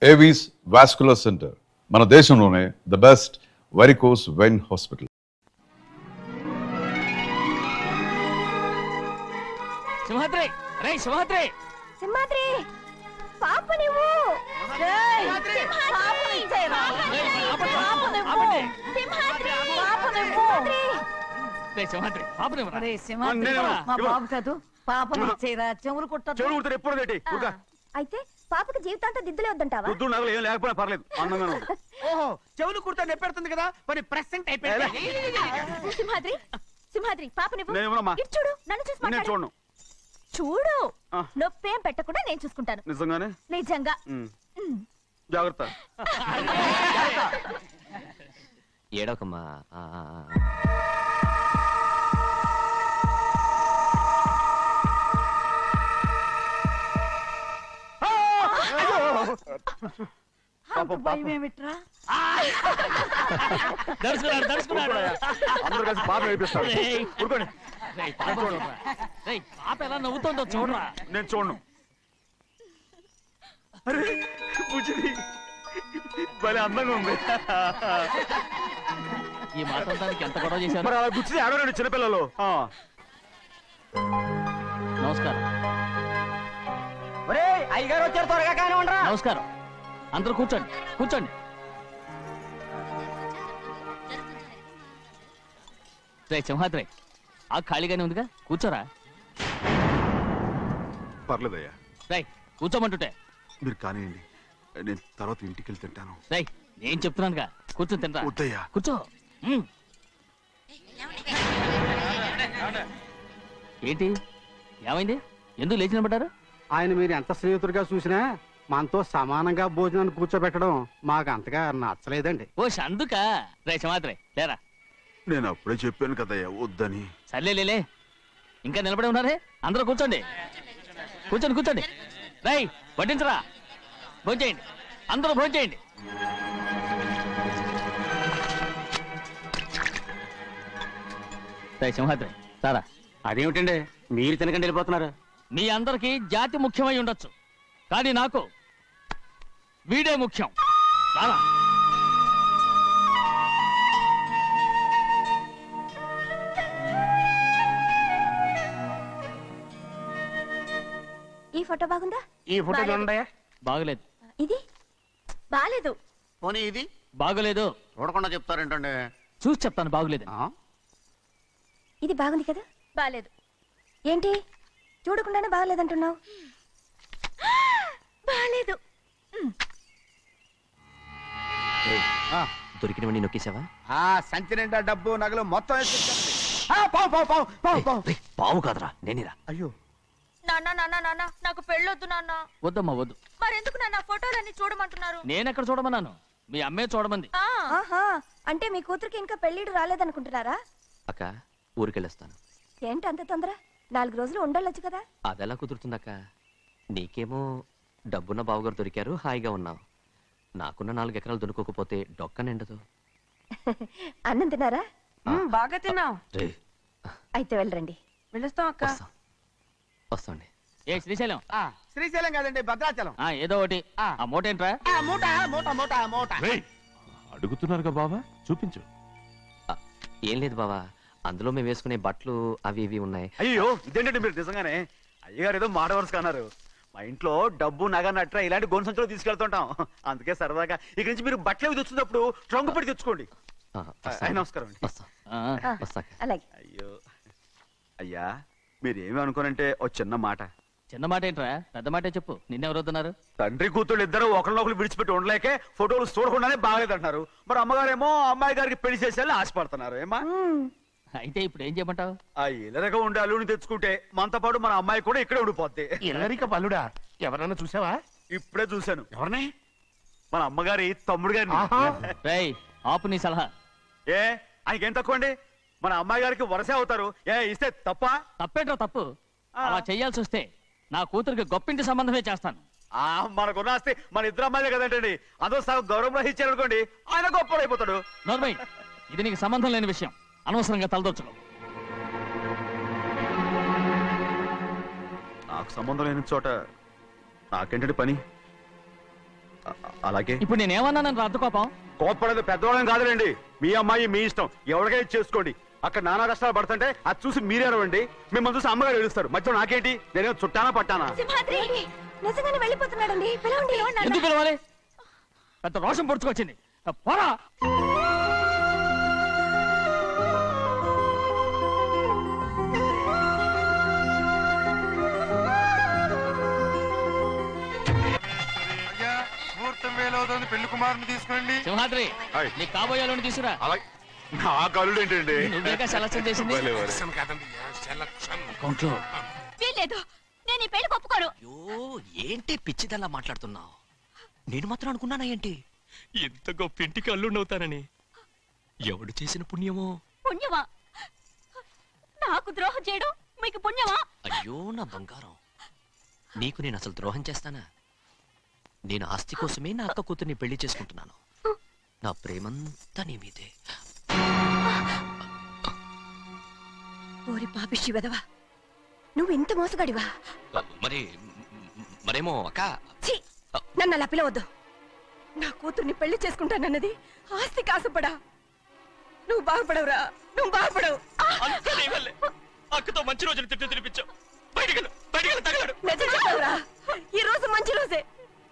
Avis vascular centre మన దేశంలోనే the best varicose vein hospital. Simhadri రే సింహాద్రి సింహాద్రి పాప నువ్వు సింహాద్రి పాపనివ్వరా మా బాబు కాదు పాపని ఇచ్చేరా చెవులు చెవులు ఎప్పుడు అయితే పాపకి జీవితాంతం దిద్దులే వద్దంటావా? ఏం లేకపోయినా పర్లేదు అందంగా ఓహో చెవులు కుర్తా నెప్పెడుతుంది కదా మరి ప్రెసెంట్ అయిపోయింది. సింహాద్రి సింహాద్రి పాప నువ్వు నేనేమోనమ్మా? ఇటు చూడు, నన్ను చూసి నేను మాట్లాడు. చూడను. చూడు ఆ. నొప్పేం పెట్టకుండా నేను చూసుకుంటాను. నిజంగానే నిజంగా జాగ్రత్త. ఏడోకమ్మా. భయమేమిట్రా? దర్శకున్నాడు దర్శకున్నాడు. అందరూ కలిసి పాప వేపిస్తారు. రేయ్. ఊరుకోండి. రేయ్, పాప చూడరా. రేయ్, పాప ఎలా నవ్వుతుందో చూడరా. నేను చూడను. అరే బుజ్జిది భలే అందంగా ఉంది. ఈ మాట్లాడడానికి ఎంత గొడవ చేశారు. మరి అలా బుజ్జిది ఆడరండి చిన్నపిల్లలు. నమస్కారం అయ్యగారు వచ్చారు, త్వరగా కానివ్వండిరా. నమస్కారం. అందరూ కూర్చోండి కూర్చోండి. రే సింహాద్రి ఆ ఖాళీగానే ఉందిగా కూర్చోరా. పర్లేదయ్యా, రై కూర్చోమంటుంటే. మీరు కానివ్వండి, నేను తర్వాత ఇంటికి వెళ్ళి తింటాను. రై నేను చెప్తున్నానుగా కూర్చొని తింటా. వద్దయ్యా. కూర్చో. ఏంటి ఏమైంది? ఎందుకు లేచి నిలబడ్డారు? ఆయన మీరు ఎంత స్నేహితుడిగా చూసినా మనతో సమానంగా భోజనాన్ని కూర్చోబెట్టడం మాకు అంతగా నచ్చలేదండి. ఓ అందుక. రే సింహాద్రి లేరా. నేను అప్పుడే చెప్పాను కదయ్యా వద్దని. సర్లేలే ఇంకా నిలబడి ఉన్నారే. అందరూ కూర్చోండి కూర్చోండి కూర్చోండి. రై వడ్డించరా. భోంచేయండి అందరూ భోంచేయండి. రై సింహాద్రి సారా. అదేమిటండి మీరు తినకండి వెళ్ళిపోతున్నారు? మీ అందరికీ జాతి ముఖ్యమై ఉండొచ్చు, కానీ నాకు వీడే ముఖ్యం. రారా. ఈ ఫోటో బాగుందా? ఈ ఫోటో చూడండి. బాగలేదు. ఇది బాలేదు. పోనీ ఇది బాగలేదు. చూడకుండా చెప్తారేంటండి? చూసి చెప్తాను బాగలేదు. ఇది బాగుంది కదా? బాలేదు. ఏంటి చూడకుండానే బాగలేదంటున్నావు? బాలేదు. దొరికినవన్నీ నొక్కేసావా? సంచి నిండా డబ్బు నగలు మొత్తం పావు కాదురా నేనేరా. అయ్యో నాన్న నాన్న నాన్న నాకు పెళ్ళొద్దు నాన్న. వద్దమ్మా వద్దు. మరెందుకు నాన్న ఫోటోలన్నీ చూడమంటున్నారు? నేనెక్కడ చూడమన్నాను? మీ అమ్మే చూడమంది. ఆహా, అంటే మీ కూతురికి ఇంకా పెళ్ళిడు రాలేదనుకుంటున్నారా? అక్క ఊరికెళ్ళొస్తాను. ఏంటి అంత తొందర? 4 రోజులు ఉండొచ్చు కదా. అదెలా కుదురుతుందక్క? నీకేమో డబ్బున్న బావగారు దొరికారు, హాయిగా ఉన్నావు. నాకున్న 4 ఎకరాలు దొరకకపోతే డొక్క నిండదు. అన్నం తిన్నారా? బాగా తిన్నావు. రే అయితే వెళ్ళరండి. వెళ్ళొస్తాం అక్క. వస్తాండి. ఏ శ్రీశైలం. శ్రీశైలం కాదండి, భద్రాచలం. ఏదో ఒకటి. ఆ మూట ఏంట్రా? మూట మూట మూట మూట. అడుగుతున్నారుగా బాబా, చూపించు. ఏం లేదు బావా, అందులో మేము వేసుకునే బట్టలు అవి ఇవి ఉన్నాయి. అయ్యో ఇదేంటండి మీరు నిజంగానే అయ్యగారు ఏదో మాట వరుస అన్నారు. మా ఇంట్లో డబ్బు నగ నట్ర ఇలాంటి గోను సంచులు తీసుకెళ్తుంటాం. అందుకే సరదాగా ఇక్కడి నుంచి మీరు బట్టలు అవి తెచ్చుకున్నప్పుడు ట్రంకు పెట్టి తెచ్చుకోండి. నమస్కారం అండి. వస్తా. అలాగే. అయ్యో అయ్యా, మీరేమి అనుకోనంటే ఓ చిన్న మాట. చిన్న మాట ఏంట్రా? పెద్ద మాటే చెప్పు. నిన్నెవరు వద్దన్నారు? తండ్రి కూతుళ్ళు ఇద్దరు ఒకరినొకరు విడిచిపెట్టి ఉండలేకే ఫోటోలు చూడకుండానే బాగలేదంటున్నారు. మరి అమ్మగారేమో అమ్మాయి గారికి పెళ్లి చేసేయాలని ఆశపడుతున్నారు. ఏమా అయితే ఇప్పుడు ఏం చేయమంటావు? ఆ ఇల్లరగా ఉండే అల్లుని తెచ్చుకుంటే మనతో పాటు మన అమ్మాయి కూడా ఇక్కడే ఉండిపోద్ది. ఇల్లరిక పల్లుడా? ఎవరన్నా చూసావా? ఇప్పుడే చూశాను. ఎవరిని? మన అమ్మగారి తమ్ముడు గారిని. రేయ్ ఆపు నీ సలహా. ఏ ఆయనకేం తక్కువ అండి? మన అమ్మాయి గారికి వరసే అవుతారు. ఇస్తే తప్ప? తప్పేంట్రా తప్పు? అలా చెయ్యాల్సి వస్తే నా కూతురికి గొప్పింటి సంబంధమే చేస్తాను. మనకున్న ఆస్తి మన ఇద్దరు అమ్మాయిలే కదంటండి. అందరూ సగం గౌరవం ఇచ్చారనుకోండి, ఆయన గొప్ప అయిపోతాడు. నోర్మై, ఇది నీకు సంబంధం లేని విషయం. అనవసరంగా తలదొచ్చుకో. నాకు సంబంధం లేని చోట నాకేంటంటే పని? అలాగే. ఇప్పుడు నేనేమన్నానని రద్దు కోపం? కోప్పడేది పెద్దవాళ్ళని కాదులేండి, మీ అమ్మాయి మీ ఇష్టం, ఎవరికైనా చేసుకోండి. అక్కడ నానా కష్టాలు పడుతుంటే అది చూసి మీరే అరవండి. మిమ్మల్ని చూసి అమ్మగారు ఏడుస్తారు. మధ్యలో నాకేంటి? నేనేమో చుట్టానా పట్టానా? సింహాద్రి నిజంగానే వెళ్ళిపోతున్నాడండి. పిలవండి. ఎందుకు పిలవాలి? పెద్ద రోషం పొడుచుకొచ్చింది. పోరా. ముహూర్తం వేలవుతుంది, పెళ్లి కుమారుని తీసుకోండి. సింహాద్రి హాయ్. నీ కాబోయేలోని తీసురా. అలాగే నా కలుడు ఏంటండి? నువ్వేగా సెలక్షన్ చేసింది. అకౌంట్లో వీల్లేదు, నేను ఈ పెళ్లి ఒప్పుకోను. అయ్యో ఏంటి పిచ్చిదల్లా మాట్లాడుతున్నావు? నేను మాత్రం అనుకున్నానా ఏంటి ఎంత గొప్ప ఇంటికి అల్లుండవుతానని? ఎవడు చేసిన పుణ్యమో? పుణ్యమా? నాకు ద్రోహం చేయడం మీకు పుణ్యమా? అయ్యో నా బంగారం, నీకు నేను అసలు ద్రోహం చేస్తానా? నేను ఆస్తి కోసమే నా అక్క కూతుర్ని పెళ్లి చేసుకుంటున్నాను. నా ప్రేమంతా నీ మీదే. ఓరి పాపిష్టి వెదవా, నువ్వు ఇంత మోసగాడివా? మరేమో అక్క. ఛీ, నన్ను అలా పిలవద్దు. నా కూతుర్ని పెళ్లి చేసుకుంటానన్నది ఆస్తి కాసుపడా. నువ్వు బాగుపడవురా, నువ్వు బాగుపడవు. అక్కతో మంచి రోజులు తిట్టు తినిపించావు. నిజం చెప్పవురా, ఈ రోజు మంచి రోజే.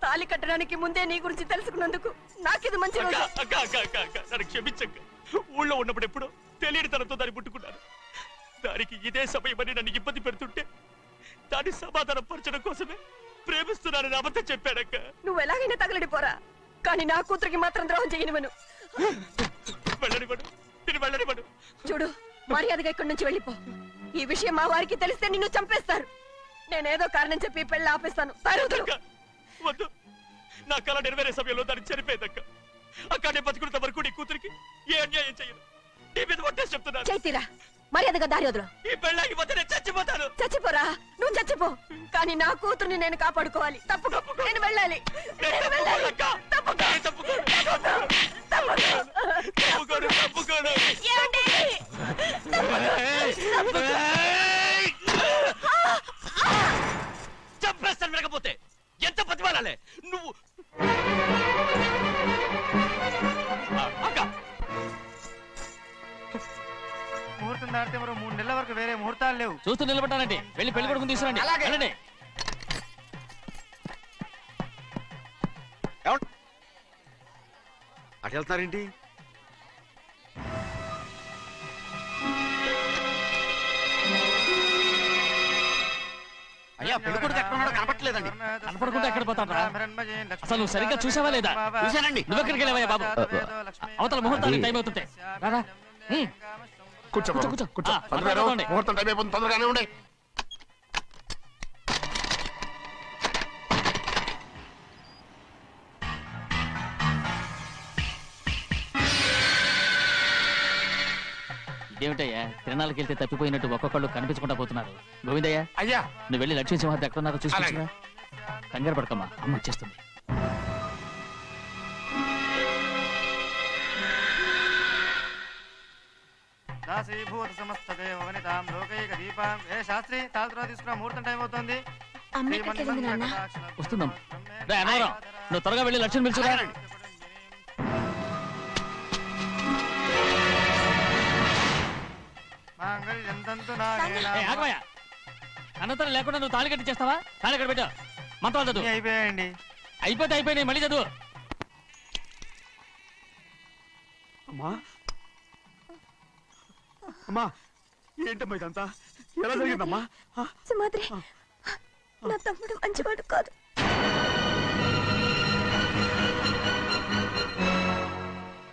తాళి కట్టడానికి ముందే నీ గురించి తెలుసుకున్నందుకు నాకిది మంచి రోజు. నన్ను క్షమించక్క. ఊళ్ళో ఉన్నప్పుడు ఎప్పుడు తెలియని తనతో దాన్ని పుట్టుకున్నాను. దానికి ఇదే సమయమని నన్ను ఇబ్బంది పెడుతుంటే దాన్ని సమాధానం పరచడం కోసమే ప్రేమిస్తున్నానని అబద్ధం చెప్పాడక్క. నువ్వు ఎలాగైనా తగలడిపోరా, కానీ నా కూతురికి మాత్రం ద్రోహం చేయనివను. వెళ్ళనివ్వడు, నేను వెళ్ళనివ్వడు. చూడు, మర్యాదగా ఇక్కడి నుంచి వెళ్ళిపో. ఈ విషయం మా వారికి తెలిస్తే నిన్ను చంపేస్తారు. నేనేదో కారణం చెప్పి పెళ్లి ఆపేస్తాను. అక్క, వద్దు. నా కళ నెరవేరే సమయంలో దాన్ని చనిపోయిందక్క. అక్క నేను బతుకున్నంత వరకు నీ కూతురికి ఏ అన్యాయం చేయను. నీ మీద ఒట్టేసి చెప్తున్నాను. చైతీరా, మర్యాదగా దారి వదులు. ఈ పెళ్ళాకి పోతే నేను చచ్చిపోతాను. చచ్చిపోరా, నువ్వు చచ్చిపో, కానీ నా కూతుర్ని నేను కాపాడుకోవాలి. తప్పుకో, నేను వెళ్ళాలి. నేను వెళ్ళాలి. తప్పుకో. తప్పుకోను. ఏమండి? చంపేస్తాను వినకపోతే. ఎంత బతిమాలాలే నువ్వు? అక్క, ముహూర్తం దాటితే మరో 3 నెలల వరకు వేరే ముహూర్తాలు లేవు. చూస్తూ నిలబడ్డానండి. వెళ్ళి పెళ్లి కొడుకుని తీసుకురండి. వెళ్ళండి. అటు వెళ్తున్నారేంటి? అయ్యా, పెళ్లి కొడుకు ఎక్కడ ఉన్నాడో కనపట్లేదండి. కనపడకుండా ఎక్కడ పోతాడ్రా? అసలు నువ్వు సరిగ్గా చూసావా లేదా? చూశానండి. నువ్వెక్కడికి వెళ్ళావయ్యా బాబు? అవతల ముహూర్తానికి టైం అవుతుంటే రారా. కూర్చో కూర్చో, కూర్చో. కూర్చో. ఆ, మాట్లాడుకోండి. ముహూర్తం టైం అయిపోతుంది, తొందరగానే ఉండే. ఇదేమిటయ్యా, తిరణాలకు వెళ్తే తప్పిపోయినట్టు ఒక్కొక్కళ్ళు కనిపించకుండా పోతున్నారు. గోవిందయ్య, అయ్యా, నువ్వు వెళ్ళి లక్ష్మీ సింహాద్రి ఎక్కడ ఉన్నారో చూసుకుంటున్నా. కంగారు పడకమ్మా, అమ్మ వచ్చేస్తుంది. దాసీభూత సమస్త దేవవనితాం లోకైక దీపాం. ఏ శాస్త్రి, తాళతో తీసుకున్న ముహూర్తం టైం అవుతుంది. వస్తుందమ్మా. రా, అన్నవరం, నువ్వు త్వరగా వెళ్ళి లక్ష్మణ్ పిలుచురా. ఆగమయ్యా, అనంతరం లేకుండా నువ్వు తాళి కట్టి చేస్తావా? తాళి కట్టి పెట్టా. మంత్రాలు చదువు. అయిపోయాయండి. అయిపోతే అయిపోయినాయి, మళ్ళీ చదువు. అమ్మా, అమ్మా, ఏంటమ్మా ఇదంతా? ఎలా జరిగిందమ్మా? సుమాద్రి, నా తమ్ముడు మంచివాడు కాదు.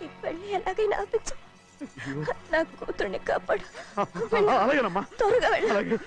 ఈ పెళ్లి ఎలాగైనా ఆపించు. నా కూతుర్ని కాపాడు. అలాగేనమ్మా, త్వరగా వెళ్ళి. అలాగే.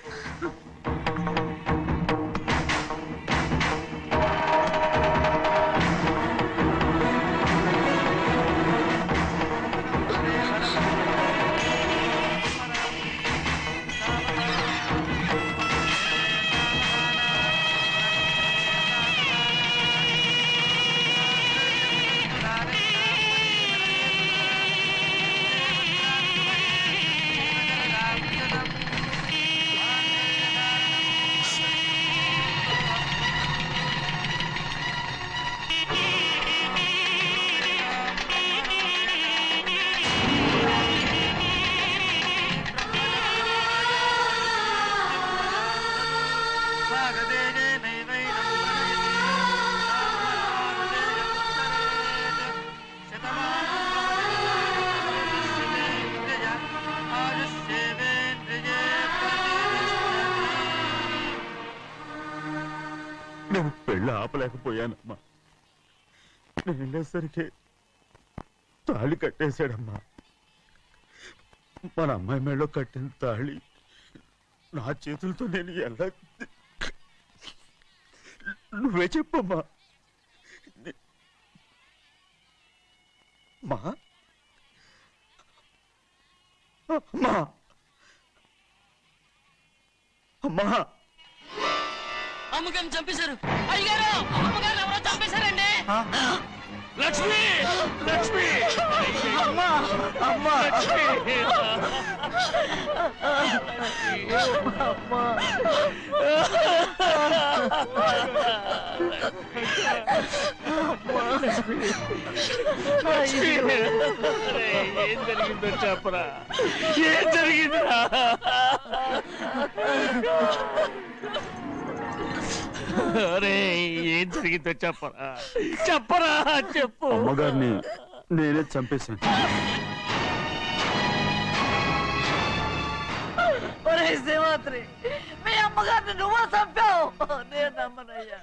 ఆపలేకపోయానమ్మా. నేను వెళ్ళేసరికి తాళి కట్టేశాడమ్మా. మన అమ్మాయి మేడలో కట్టిన తాళి నా చేతులతో నేను ఎలా నువ్వే చెప్పమ్మా. మా అమ్మా అమ్మా అమ్మగారిని చంపేశారు అయ్యగారు. అమ్మగారు ఎవరో చంపేశారండి. లక్ష్మి లక్ష్మి అమ్మా అమ్మా లక్ష్మి ఏం జరిగిందో చెప్పరా? ఏం జరిగిందిరా? అరే ఏం జరిగిందో చెప్పరా? చెప్పరా చెప్పు. అమ్మగారిని నేనే చంపేశాను. శివాత్రి, మీ అమ్మగారిని నువ్వు చంపావు. నేను నమ్మనయ్యా.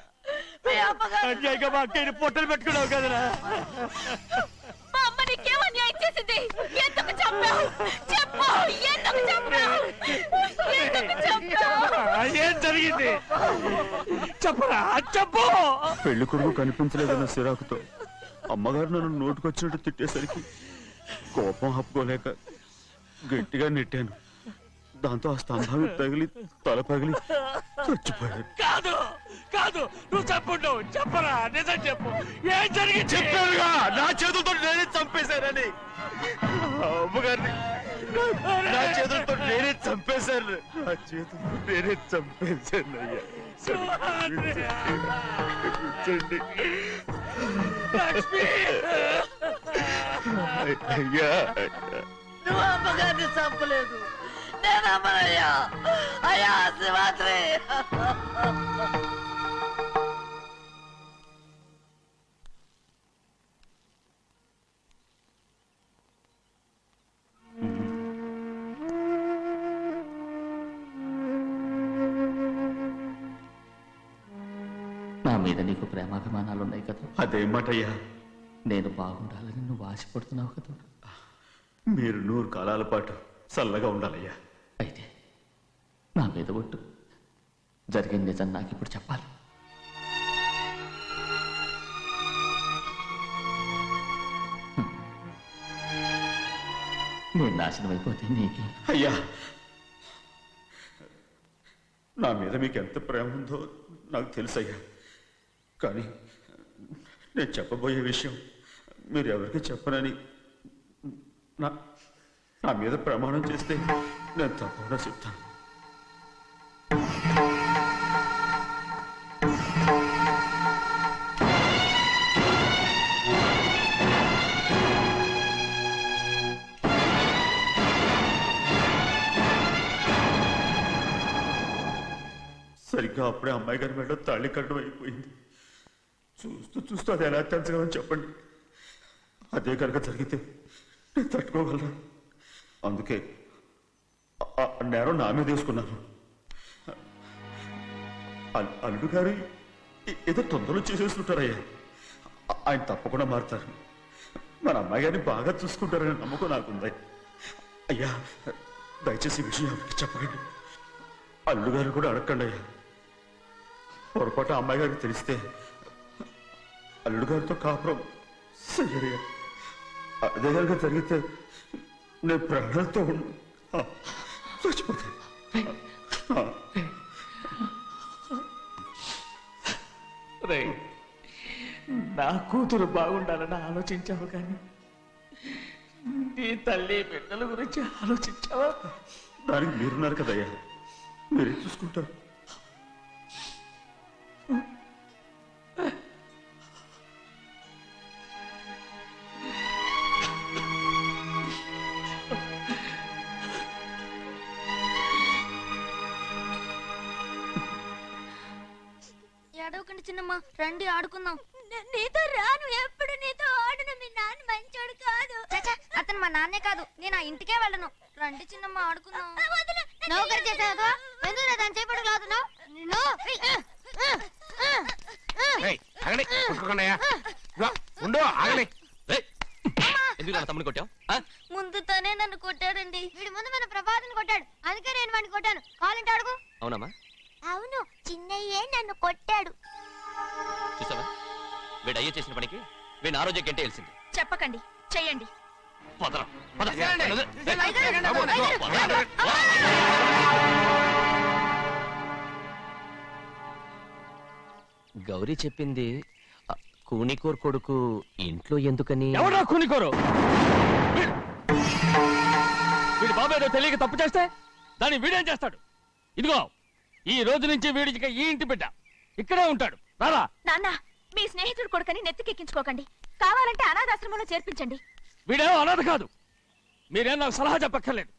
మీ అమ్మగారు మా అక్కని పొట్టలు పెట్టుకున్నావు కదరా. మా అమ్మ నీకేం అన్యాయం చేసింది? ఎందుకు చంపావు? చెప్పు, ఎందుకు చంపావు? ఎందుకు చంపావు? ఏం జరిగింది చెప్పరా? చెప్పు. పెళ్లి కొడుకు కనిపించలేదన్న సిరాకుతో అమ్మగారు నన్ను నోటుకొచ్చినట్టు తిట్టేసరికి కోపం ఆపుకోలేక గట్టిగా నెట్టాను. దాంతో ఆ స్తంభాన్ని తగిలి తల పగిలి చచ్చిపోయాడు. కాదు కాదు, నువ్వు చెప్పుండవు. చెప్పరా, నిజం చెప్పు. ఏం జరిగింది? చెప్పారుగా, నా చేతులతో నేనే చంపేశానని. అమ్మగారిని నా చేతులతో నేనే చంపేశాను. నా చేతులతో నేనే చంపేశాను. అయ్యా అయ్యా నువ్వు అమ్మగారిని చంపలేదు. నేను అమ్మనయ్యా. అయ్యా శివాత్రి. నా మీద నీకు ప్రేమాభిమానాలు ఉన్నాయి కదా. అదేమాటయ్యా, నేను బాగుండాలని నువ్వు ఆశపడుతున్నావు కదా. మీరు 100 కాలాల పాటు చల్లగా ఉండాలయ్యా. అయితే నా మీద ఒట్టు. జరిగిన నిజం నాకు ఇప్పుడు చెప్పాలి. నేను నాశనం అయిపోతే నీకు అయ్యా, నా మీద మీకు ఎంత ప్రేమ ఉందో నాకు తెలుసయ్యా. కానీ నేను చెప్పబోయే విషయం మీరు ఎవరికి చెప్పనని నా మీద ప్రమాణం చేస్తే నేను తప్పకుండా చెప్తాను. సరిగ్గా అప్పుడే అమ్మాయి గారి మెడలో తాళి కట్టడం అయిపోయింది. చూస్తూ చూస్తూ అది ఎలా తెంచగలని చెప్పండి. అదే కనుక జరిగితే నేను తట్టుకోగలను. అందుకే ఆ నేరం నా మీద తీసుకున్నాను. అల్లుడు గారు ఏదో తొందరలో చేసేస్తుంటారయ్యా. ఆయన తప్పకుండా మారుతారు. మన అమ్మాయి గారిని బాగా చూసుకుంటారనే నమ్మకం నాకుంది. అయ్యా, దయచేసి ఈ విషయం ఎవరికి చెప్పకండి. అల్లుడు గారు కూడా అడగండి అయ్యా. పొరపాటు అమ్మాయి గారికి తెలిస్తే అల్లుడు గారితో కాపురం సయ్యయ్యా. అదే కనుక జరిగితే నేను ప్రాణాలతో చచ్చిపోతాను. రే, నా కూతురు బాగుండాలని ఆలోచించావు కానీ నీ తల్లి బిడ్డల గురించి ఆలోచించావా? దానికి మీరున్నారు కదయ్యా, మీరే చూసుకుంటారు. ఏడవకండి చిన్నమ్మ, రండి ఆడుకుందాం. నీతో రాను, ఎప్పుడు నీతో ఆడను. మీ నాన్న మంచోడు కాదు. అతను మా నాన్నే కాదు, నేను ఆ ఇంటికే వెళ్ళను. రండి చిన్నమ్మ ఆడుకుందాం. నౌకరి చేసావు ఎందుకు దాని చేపడు కాదు. ఏయ్, ఆగండి కొట్టుకోకండి అయ్యా. ఇదిగో, ఉండు ఆగండి. ఏయ్, ఎందుకు నా తమ్ముని కొట్టావు ముందు తనే నన్ను కొట్టాడండి వీడి ముందు మన ప్రభాతం కొట్టాడు అందుకే నేను వాడిని కొట్టాను కావాలంటే అడుగు అవునమ్మా అవును చిన్నయ్యే నన్ను కొట్టాడు చూసావా వీడు అయ్యే చేసిన పనికి వీడిని ఆరోగ్యం గంటే తెలిసింది చెప్పకండి చెయ్యండి. పదరా పద. బాబు, ఇదిగో, గౌరీ చెప్పింది కూనికోర్ కొడుకు ఇంట్లో ఎందుకని ఎవడా కూనికోరు వీడి బాబు ఏదో తెలియక తప్పు చేస్తే దాన్ని వీడేం చేస్తాడు? ఇదిగో ఈ రోజు నుంచి వీడికి ఈ ఇంటి బిడ్డ ఇక్కడే ఉంటాడు. రారా. నాన్న మీ స్నేహితుడు కొడుకని నెత్తికెక్కించుకోకండి. కావాలంటే అనాథాశ్రమంలో చేర్పించండి. వీడేమో అనాథ కాదు. మీరేం నాకు సలహా చెప్పక్కర్లేదు.